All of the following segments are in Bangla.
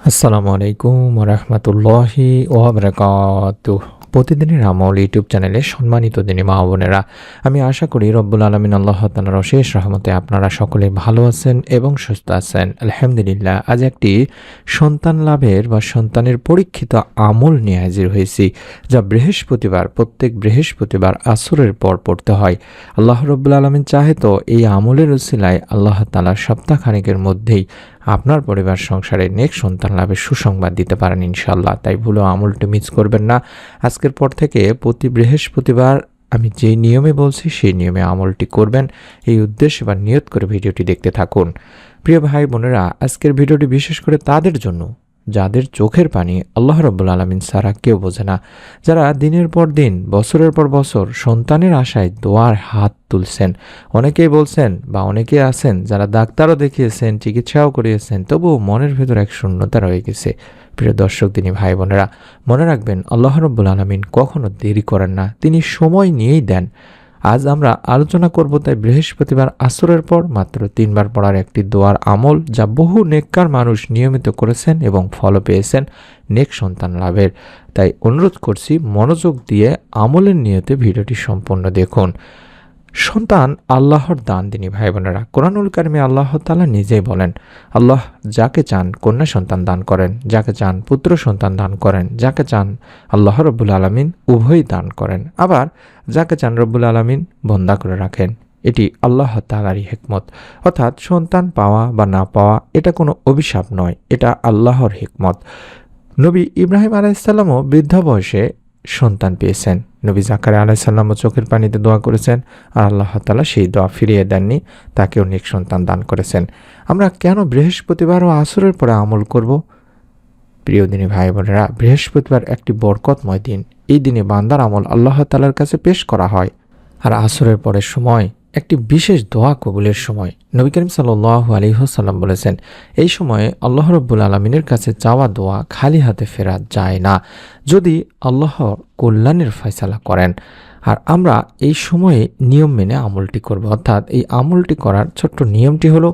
আসসালামু আলাইকুম রহমতুল্লাহি ওয়াবারাকাতুহ। প্রতিদিনের আমল ইউটিউব চ্যানেলে সম্মানিত দিনী মা বোনেরা, আমি আশা করি রব্বুল আলমিন আল্লাহ তাআলার অশেষ রহমতে আপনারা সকলে ভালো আছেন এবং সুস্থ আছেন। আলহামদুলিল্লাহ। আজ একটি সন্তান লাভের বা সন্তানের পরীক্ষিত আমল নিয়ে হাজির হয়েছি, যা প্রত্যেক বৃহস্পতিবার আসরের পর পড়তে হয়। আল্লাহ রব্বুল আলমিন চাহে তো এই আমলের উসিলায় আল্লাহ তাআলা সপ্তাহখানেকের মধ্যেই আপনার পরিবার সংসারে নেক সন্তান লাভের সুসংবাদ দিতে পারেন ইনশাল্লাহ। তাই ভুলেও আমলটি মিস করবেন না। আজকের পর থেকে প্রতি বৃহস্পতিবার আমি যেই নিয়মে বলছি সেই নিয়মে আমলটি করবেন, এই উদ্দেশ্যে বা নিয়ত করে ভিডিওটি দেখতে থাকুন। প্রিয় ভাই বোনেরা, আজকের ভিডিওটি বিশেষ করে তাদের জন্য যাদের চোখের পানি আল্লাহ রাব্বুল আলামিন ছাড়া কেউ বোঝে না, যারা দিনের পর দিন বছরের পর বছর সন্তানের আশায় দোয়ার হাত তুলছেন। অনেকেই বলছেন বা অনেকে আছেন যারা ডাক্তারও দেখিয়েছেন, চিকিৎসাও করিয়েছেন, তবুও মনের ভেতর এক শূন্যতা রয়ে গেছে। প্রিয় দর্শক দিনী ভাই বোনেরা, মনে রাখবেন আল্লাহ রাব্বুল আলামিন কখনো দেরি করেন না, তিনি সময় নিয়েই দেন। আজ আমরা আলোচনা করব তাই বৃহস্পতিবার আসরের পর মাত্র 3 বার পড়ার একটি দোয়ার আমল, যা বহু নেককার মানুষ নিয়মিত করেছেন এবং ফলও পেয়েছেন নেক সন্তান লাভের। তাই অনুরোধ করছি মনোযোগ দিয়ে আমলের নিয়তে ভিডিওটি সম্পূর্ণ দেখুন। সন্তান আল্লাহর দান দিনী ভাই বোনেরা। কোরআনুল কারিমে আল্লাহ তাআলা নিজেই বলেন, আল্লাহ যাকে চান কন্যা সন্তান দান করেন, যাকে চান পুত্র সন্তান দান করেন, যাকে চান আল্লাহ রব্বুল আলামিন উভয়ই দান করেন, আবার যাকে চান রব্বুল আলামিন বন্দা করে রাখেন। এটি আল্লাহ তাআলারই হিকমত। অর্থাৎ সন্তান পাওয়া বা না পাওয়া এটা কোনো অভিশাপ নয়, এটা আল্লাহর হিকমত। নবী ইব্রাহিম আলাইহিসসালামও বৃদ্ধ বয়সে সন্তান পেয়েছেন। নবী জাকারিয়া আলাইহিসসালামও চোখের পানিতে দোয়া করেছেন, আর আল্লাহ তাআলা সেই দোয়া ফিরিয়ে দেননি, তাকেও নেক সন্তান দান করেছেন। আমরা কেন বৃহস্পতিবার ও আসরের পরে আমল করব? প্রিয় দিনী ভাই বোনেরা, বৃহস্পতিবার একটি বরকতময় দিন। এই দিনে বান্দার আমল আল্লাহ তাআলার কাছে পেশ করা হয়, আর আসরের পরের সময় একটি বিশেষ দোয়া কবুলের সময়। নবী করিম সাল্লাল্লাহু আলাইহি ওয়াসাল্লাম বলেছেন, এই সময়ে আল্লাহ রাব্বুল আলামিনের কাছে চাওয়া দোয়া খালি হাতে ফেরা যায় না, যদি আল্লাহ কল্যাণের ফয়সালা করেন। আর আমরা এই সময়ে নিয়ম মেনে আমলটি করব। অর্থাৎ এই আমলটি করার ছোট্ট নিয়মটি হলো,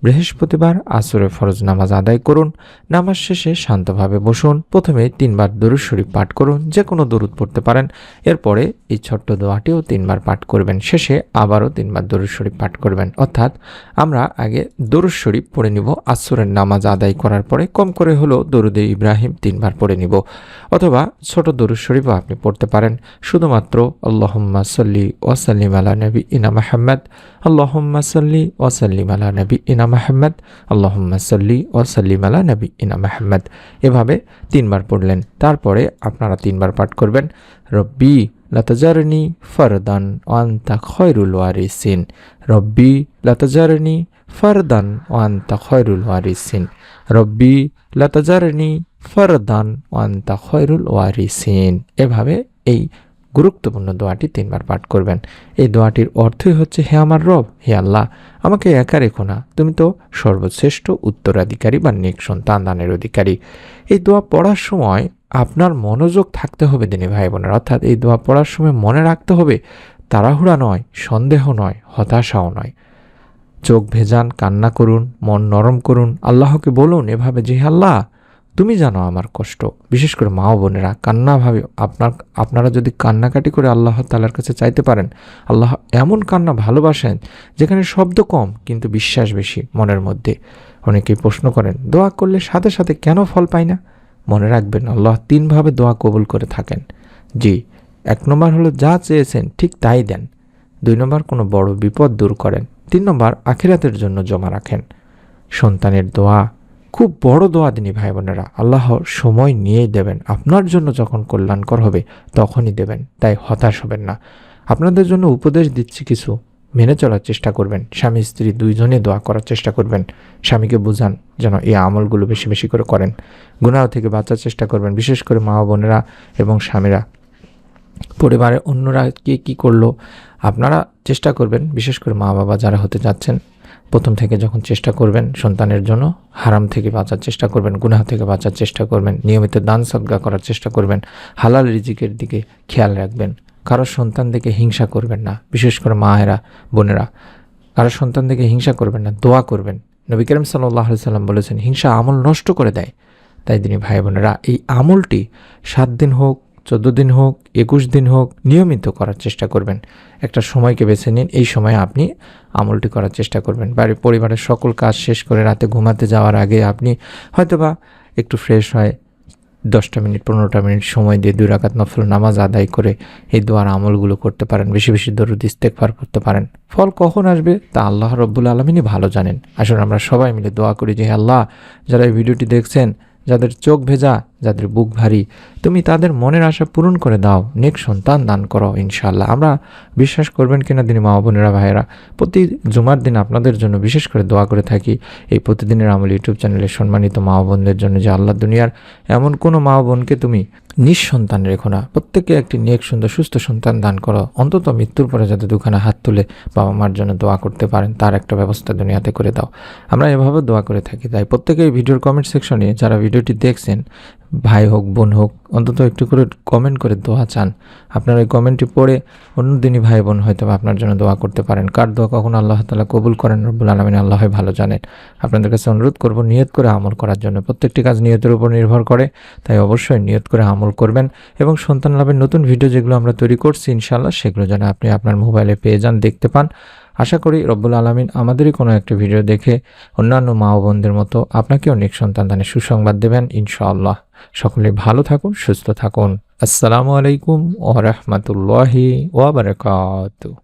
বৃহস্পতিবার আসরে ফরজ নামাজ আদায় করুন, নামাজ শেষে শান্তভাবে বসুন, প্রথমে 3 বার দরুদ শরীফ পাঠ করুন, যে কোনো দরুদ পড়তে পারেন। এরপরে এই ছোট্ট দোয়াটিও 3 বার পাঠ করবেন, শেষে আবারও 3 বার দরুদ শরীফ পাঠ করবেন। অর্থাৎ আমরা আগে দরুদ শরীফ পড়ে নিব, আসরের নামাজ আদায় করার পরে কম করে হলো দরুদে ইব্রাহিম 3 বার পড়ে নিব, অথবা ছোট দরুদ শরীফও আপনি পড়তে পারেন। শুধুমাত্র আল্লাহুম্মা সাল্লি ওয়া সাল্লিম আলা নবিয়িনা মুহাম্মদ, আল্লাহুম্মা সাল্লি ওয়া সাল্লিম আলা নবিয়িনা মুহাম্মদ, আল্লাহুম্মা সাল্লি ওয়া সাল্লিম আলা নবিয়িনা মুহাম্মদ, এভাবে 3 বার পড়লেন। তারপরে আপনারা 3 বার পাঠ করবেন, রব্বি লা তাজারনি ফারদান ওয়া আনতা খায়রুল ওয়ারিসিন, রব্বি লা তাজারনি ফারদান ওয়া আনতা খায়রুল ওয়ারিসিন, রব্বি লা তাজারনি ফারদান ওয়া আনতা খায়রুল ওয়ারিসিন। এভাবে এই গুরুত্বপূর্ণ দোয়াটি 3 বার পাঠ করবেন। এই দোয়াটির অর্থই হচ্ছে, হে আমার রব, হে আল্লাহ, আমাকে একা রেখো না, তুমি তো সর্বশ্রেষ্ঠ উত্তরাধিকারী বা নেক সন্তান দানের অধিকারী। এই দোয়া পড়ার সময় আপনার মনোযোগ থাকতে হবে দিনী ভাই বোনের। অর্থাৎ এই দোয়া পড়ার সময় মনে রাখতে হবে, তাড়াহুড়া নয়, সন্দেহ নয়, হতাশাও নয়। চোখ ভেজান, কান্না করুন, মন নরম করুন, আল্লাহকে বলুন এভাবে যে, আল্লাহ তুমি জানো আমার কষ্ট। বিশেষ করে মা বোনেরা কান্নাভাবে আপনারা যদি কান্নাকাটি করে আল্লাহ তাআলার কাছে চাইতে পারেন, আল্লাহ এমন কান্না ভালোবাসেন যেখানে শব্দ কম কিন্তু বিশ্বাস বেশি মনের মধ্যে। অনেকেই প্রশ্ন করেন, দোয়া করলে সাথে সাথে কেন ফল পাই না? মনে রাখবেন, আল্লাহ 3 ভাবে দোয়া কবুল করে থাকেন। জি, 1 নম্বর হলো যা চেয়েছেন ঠিক তাই দেন, 2 নম্বর কোনো বড় বিপদ দূর করেন, 3 নম্বর আখিরাতের জন্য জমা রাখেন। সন্তানের দোয়া খুব বড় দোয়া দিনী ভাই বোনেরা, আল্লাহ সময় নিয়েই দেবেন। আপনার জন্য যখন কল্যাণকর হবে তখনই দেবেন, তাই হতাশ হবেন না। আপনাদের জন্য উপদেশ দিচ্ছি, কিছু মেনে চলার চেষ্টা করবেন। স্বামী স্ত্রী দুইজনে দোয়া করার চেষ্টা করবেন। স্বামীকে বোঝান যেন এই আমলগুলো বেশি বেশি করে করেন। গুনাহ থেকে বাঁচার চেষ্টা করবেন, বিশেষ করে মা বোনেরা এবং স্বামীরা। পরিবারের অন্যরা কি করলো আপনারা চেষ্টা করবেন, বিশেষ করে মা বাবা যারা হতে যাচ্ছেন, প্রথম থেকে যখন চেষ্টা করবেন সন্তানের জন্য, হারাম থেকে বাঁচার চেষ্টা করবেন, গুনাহ থেকে বাঁচার চেষ্টা করবেন, নিয়মিত দান সদকা করার চেষ্টা করবেন, হালাল রিজিকের দিকে খেয়াল রাখবেন। কারো সন্তান দেখে হিংসা করবেন না, বিশেষ করে মায়েরা বোনেরা, কারো সন্তান দেখে হিংসা করবেন না, দোয়া করবেন। নবী করিম সাল্লাল্লাহু আলাইহি ওয়াসাল্লাম বলেছেন, হিংসা আমল নষ্ট করে দেয়। তাই দিনী ভাই বোনেরা, এই আমলটি 7 দিন হোক, 14 দিন হোক, 21 দিন হোক, নিয়মিত করার চেষ্টা করবেন। একটা সময়কে বেছে নিন, এই সময়ে আপনি আমলটি করার চেষ্টা করবেন। পরিবারের সকল কাজ শেষ করে রাতে ঘুমাতে যাওয়ার আগে আপনি হয়তোবা একটু ফ্রেশ হয় 10টা মিনিট 15টা মিনিট সময় দিয়ে 2 রাকাত নফল নামাজ আদায় করে এই দোয়ার আমলগুলো করতে পারেন। বেশি বেশি দরুদ ইস্তেগফার করতে পারেন। ফল কখন আসবে তা আল্লাহ রব্বুল আলামিনই ভালো জানেন। আসুন আমরা সবাই মিলে দোয়া করি যে, হে আল্লাহ, যারা এই ভিডিওটি দেখছেন, যাদের চোখ ভেজা, যাদের বুক ভারী, তুমি তাদের মনের আশা পূরণ করে দাও, নেক সন্তান দান করো ইনশাআল্লাহ। আমরা বিশ্বাস করবেন কিনা দিনী মা বোনেরা ভাইয়েরা, প্রতি জুমার দিন আপনাদের জন্য বিশেষ করে দোয়া করে থাকি এই প্রতিদিনের আমল ইউটিউব চ্যানেলের সম্মানিত মা বোনদের জন্য, যে আল্লাহ দুনিয়ার এমন কোনো মা বোনকে তুমি নিঃসন্তান রেখো না, প্রত্যেককে একটি নেক সুন্দর সুস্থ সন্তান দান করো। অন্তত মৃত্যুর পরে যাতে দুখানা হাত তুলে বাবা মার জন্য দোয়া করতে পারেন, তার একটা ব্যবস্থা দুনিয়াতে করে দাও। আমরা এভাবে দোয়া করে থাকি। তাই প্রত্যেকে এই ভিডিওর কমেন্ট সেকশনে যারা ভিডিওটি দেখছেন, ভাই হোক বোন হোক, অন্তত একটু করে কমেন্ট করে দোয়া চান। আপনার ওই কমেন্টটি পড়ে অন্য দিনই ভাই বোন হয়তো আপনার জন্য দোয়া করতে পারেন। কার দোয়া কখন আল্লাহ তাআলা কবুল করেন রব্বুল আলামিন আল্লাহই ভালো জানেন। আপনাদের কাছে অনুরোধ করব নিয়ত করে আমল করার জন্য। প্রত্যেকটি কাজ নিয়তের উপর নির্ভর করে, তাই অবশ্যই নিয়ত করে আমল করবেন। এবং সন্তান লাভের নতুন ভিডিও যেগুলো আমরা তৈরি করছি ইনশাআল্লাহ, সেগুলো যেন আপনি আপনার মোবাইলে পেয়ে যান, দেখতে পান। আশা করি রব্বুল আলামিন আমাদেরই কোনো একটা ভিডিও দেখে অন্যান্য মা ও বোনদের মতো আপনাকেও নেক সন্তান দানের সুসংবাদ দেবেন ইনশাআল্লাহ। সকলে ভালো থাকুন, সুস্থ থাকুন। আসসালামু আলাইকুম ওয়া রাহমাতুল্লাহি ওয়া বারাকাতুহু।